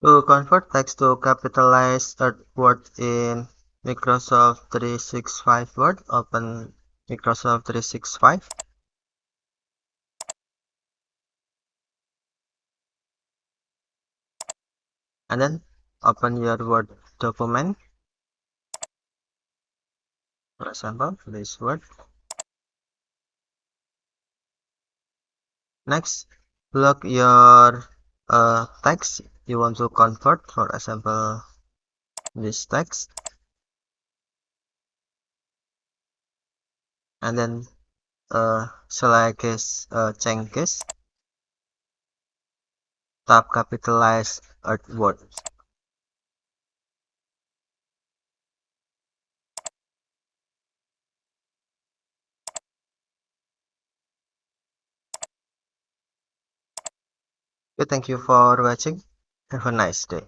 To convert text to capitalized word in Microsoft 365 Word, open Microsoft 365 and then open your Word document, for example, this Word. Next, look your text you want to convert, for example, this text, and then select case, change case, tap capitalize word. Okay, thank you for watching. Have a nice day.